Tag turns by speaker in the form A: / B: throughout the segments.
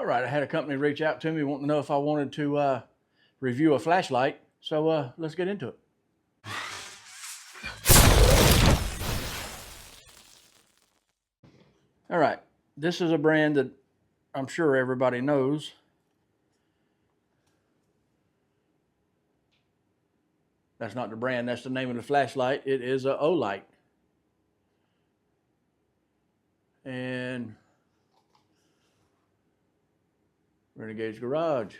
A: All right, I had a company reach out to me wanting to know if I wanted to review a flashlight. So let's get into it. All right, this is a brand that I'm sure everybody knows. That's not the brand, that's the name of the flashlight. It is a Olight. And Renegade's garage.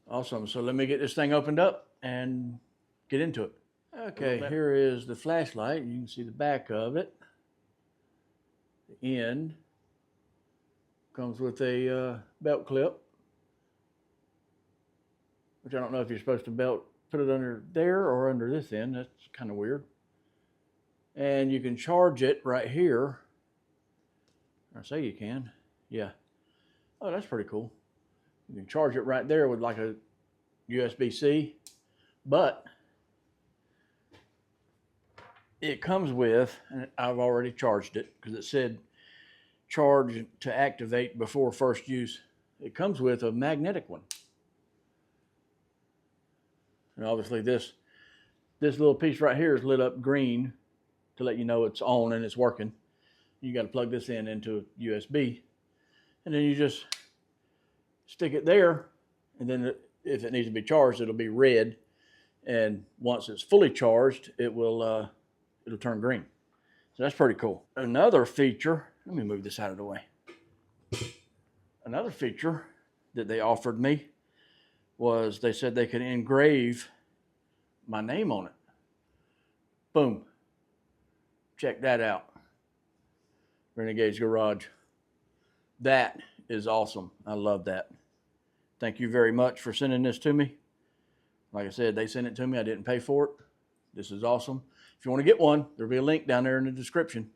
A: Awesome, so let me get this thing opened up and get into it. Okay, here is the flashlight. You can see the back of it. The end comes with a belt clip, which I don't know if you're supposed to put it under there or under this end. That's kind of weird. And you can charge it right here. I say you can. Yeah. Oh, that's pretty cool. You can charge it right there with like a USB-C, but it comes with, and I've already charged it because it said charge to activate before first use. It comes with a magnetic one. And obviously this little piece right here is lit up green to let you know it's on and it's working. You got to plug this into USB, and then you just stick it there, and then if it needs to be charged, it'll be red, and once it's fully charged, it'll turn green. So that's pretty cool. Another feature, let me move this out of the way. Another feature that they offered me was they said they could engrave my name on it. Boom. Check that out. Renegade's garage. That is awesome. I love that. Thank you very much for sending this to me. Like I said, they sent it to me. I didn't pay for it. This is awesome. If you want to get one, there'll be a link down there in the description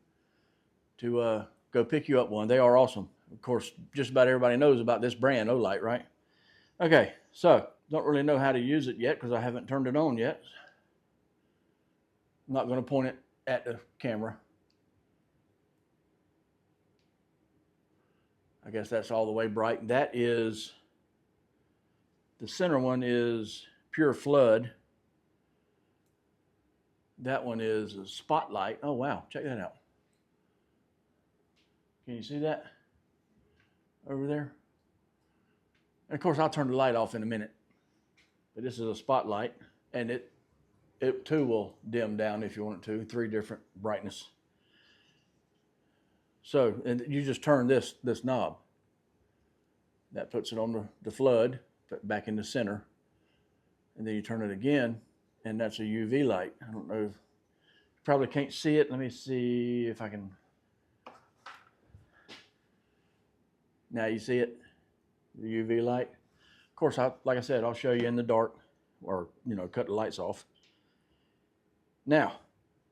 A: to go pick you up one. They are awesome. Of course, just about everybody knows about this brand, Olight, right? Okay, so don't really know how to use it yet because I haven't turned it on yet. I'm not going to point it at the camera. I guess that's all the way bright. That is, the center one is pure flood. That one is a spotlight. Oh, wow, check that out. Can you see that over there? And of course, I'll turn the light off in a minute. But this is a spotlight, and it too will dim down if you want it to, 3 different brightness. So, and you just turn this knob. That puts it on the flood, back in the center. And then you turn it again, and that's a UV light. I don't know, you probably can't see it. Let me see if I can. Now you see it, the UV light. Of course, like I said, I'll show you in the dark, or cut the lights off. Now,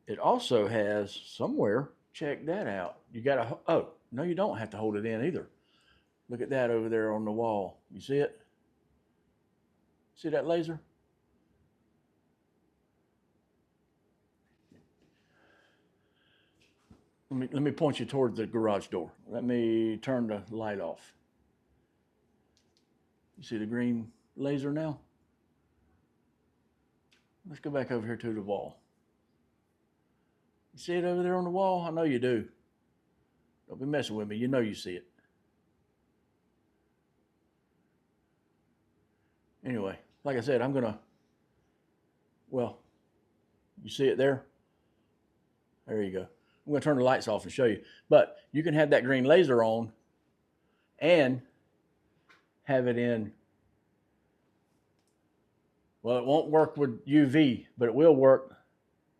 A: it also has somewhere, check that out. You gotta, oh, no, you don't have to hold it in either. Look at that over there on the wall. You see it? See that laser? Let me point you toward the garage door. Let me turn the light off. You see the green laser now? Let's go back over here to the wall. You see it over there on the wall? I know you do. Don't be messing with me. You know you see it. Anyway, like I said, well, you see it there? There you go. I'm going to turn the lights off and show you. But you can have that green laser on and have it in. Well, it won't work with UV, but it will work.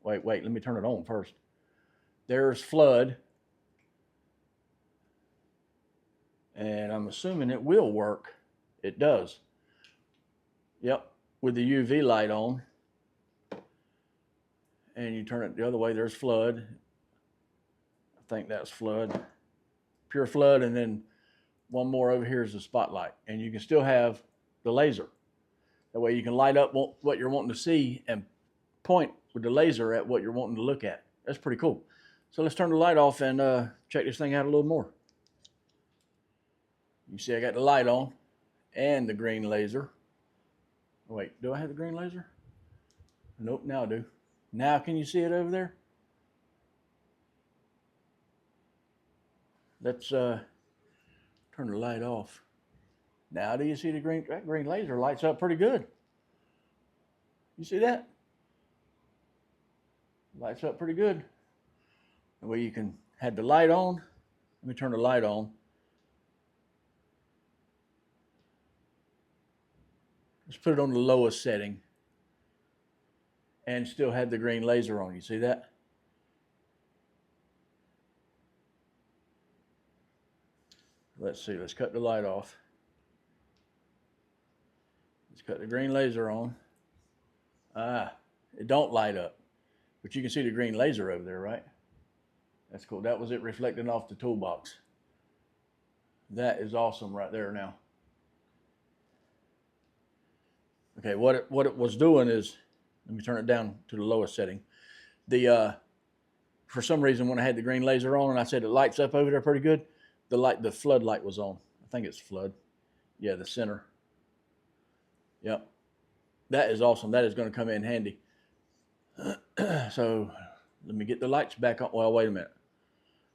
A: Wait, let me turn it on first. There's flood. And I'm assuming it will work. It does. Yep, with the UV light on. And you turn it the other way, there's flood. I think that's flood. Pure flood, and then one more over here is the spotlight. And you can still have the laser. That way you can light up what you're wanting to see and point with the laser at what you're wanting to look at. That's pretty cool. So let's turn the light off and check this thing out a little more. You see I got the light on and the green laser. Oh, wait, do I have the green laser? Nope, now I do. Now can you see it over there? Let's turn the light off. Now do you see the green? That green laser lights up pretty good. You see that? Lights up pretty good. The way you can have the light on. Let me turn the light on. Let's put it on the lowest setting and still have the green laser on. You see that? Let's see, let's cut the light off. Let's cut the green laser on. It don't light up, but you can see the green laser over there, right? That's cool. That was it reflecting off the toolbox. That is awesome right there now. Okay, what it was doing is, let me turn it down to the lowest setting. For some reason, when I had the green laser on and I said it lights up over there pretty good, the floodlight was on. I think it's flood. Yeah, the center. Yep. That is awesome. That is going to come in handy. So let me get the lights back on. Well, wait a minute.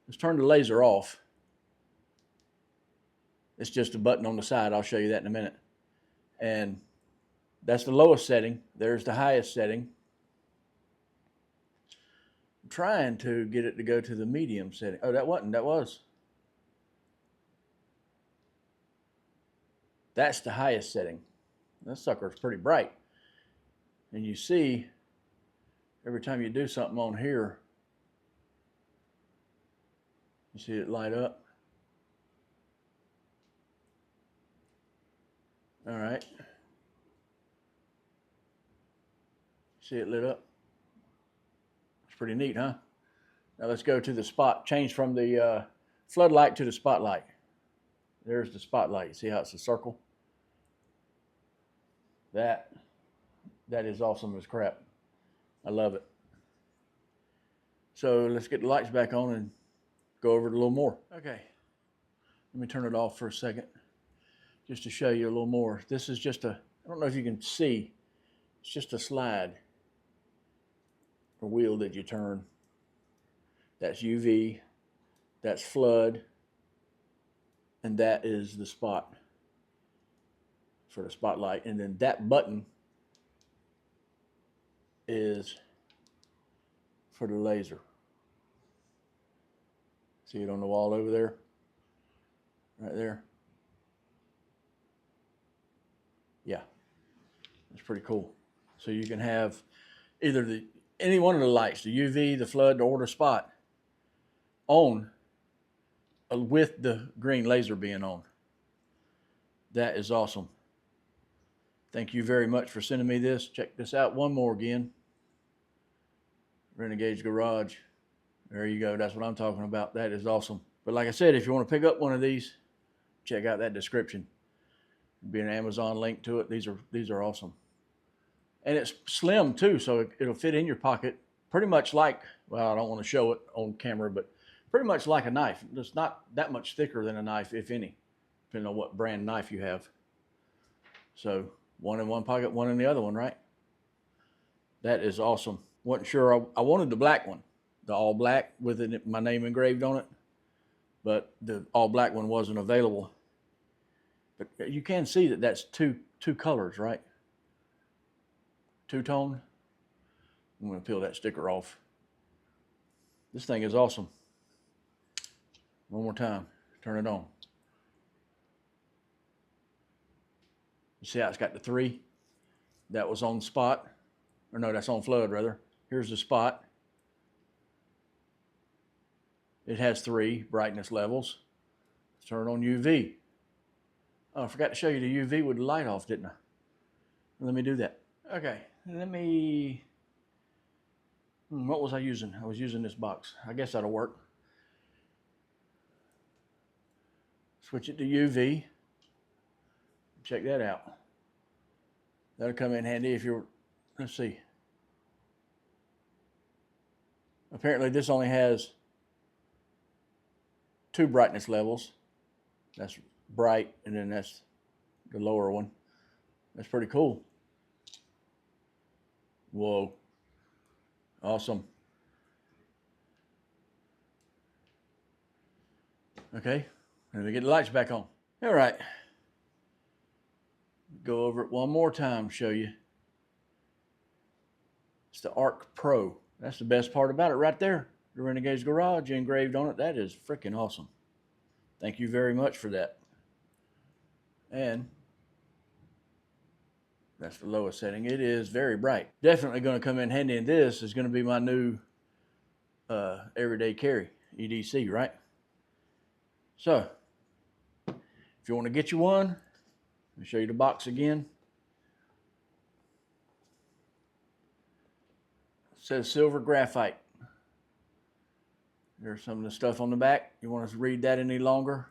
A: Let's turn the laser off. It's just a button on the side. I'll show you that in a minute. And that's the lowest setting. There's the highest setting. I'm trying to get it to go to the medium setting. Oh, that wasn't. That was. That's the highest setting. That sucker's pretty bright. And you see, every time you do something on here, you see it light up. All right. See it lit up? It's pretty neat, huh? Now let's go to the spot. Change from the floodlight to the spotlight. There's the spotlight. See how it's a circle? That is awesome as crap. I love it. So let's get the lights back on and go over it a little more. Okay. Let me turn it off for a second just to show you a little more. This is just I don't know if you can see, it's just a slide, a wheel that you turn. That's UV, that's flood, and that is the spot for the spotlight. And then that button is for the laser. See it on the wall over there? Right there. Yeah, it's pretty cool. So you can have either any one of the lights, the UV, the flood, or the spot, on with the green laser being on. That is awesome. Thank you very much for sending me this. Check this out one more again. Renegade's Garage. There you go. That's what I'm talking about. That is awesome. But like I said, if you want to pick up one of these, check out that description. There'll be an Amazon link to it. These are awesome. And it's slim too, so it'll fit in your pocket pretty much like, well, I don't want to show it on camera, but pretty much like a knife. It's not that much thicker than a knife, if any, depending on what brand knife you have. So one in one pocket, one in the other one, right? That is awesome. Wasn't sure. I wanted the black one, the all black with my name engraved on it, but the all black one wasn't available. But you can see that that's two colors, right? Two-tone. I'm going to peel that sticker off. This thing is awesome. One more time. Turn it on. You see how it's got the 3? That was on spot. Or no, that's on flood, rather. Here's the spot. It has 3 brightness levels. Let's turn on UV. Oh, I forgot to show you the UV with the light off, didn't I? Let me do that. Okay, let me... What was I using? I was using this box. I guess that'll work. Switch it to UV. Check that out. That'll come in handy if you're... Let's see. Apparently this only has 2 brightness levels. That's bright, and then that's the lower one. That's pretty cool. Whoa. Awesome. Okay, let me get the lights back on. All right. Go over it one more time, show you. It's the ArkPro. That's the best part about it right there. The Renegade's garage engraved on it. That is freaking awesome. Thank you very much for that. And that's the lowest setting. It is very bright. Definitely going to come in handy, and this is going to be my new everyday carry, EDC, right? So, if you want to get you one, let me show you the box again. It says silver graphite. There's some of the stuff on the back. You want us to read that any longer?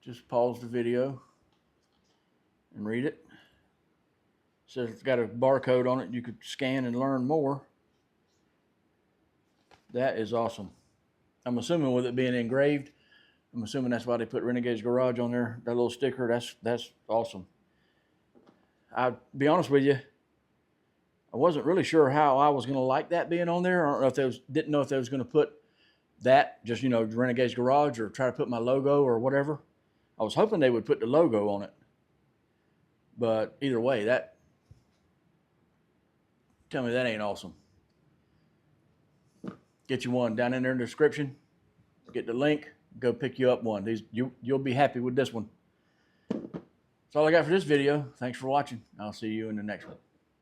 A: Just pause the video and read it. It says it's got a barcode on it. You could scan and learn more. That is awesome. I'm assuming with it being engraved, I'm assuming that's why they put Renegade's Garage on there. That little sticker, that's awesome. I'll be honest with you, I wasn't really sure how I was going to like that being on there. I don't know if they didn't know if they was going to put that, just, you know, Renegade's Garage, or try to put my logo or whatever. I was hoping they would put the logo on it. But either way, tell me that ain't awesome. Get you one down in there in the description. Get the link. Go pick you up one. You'll be happy with this one. That's all I got for this video. Thanks for watching. I'll see you in the next one.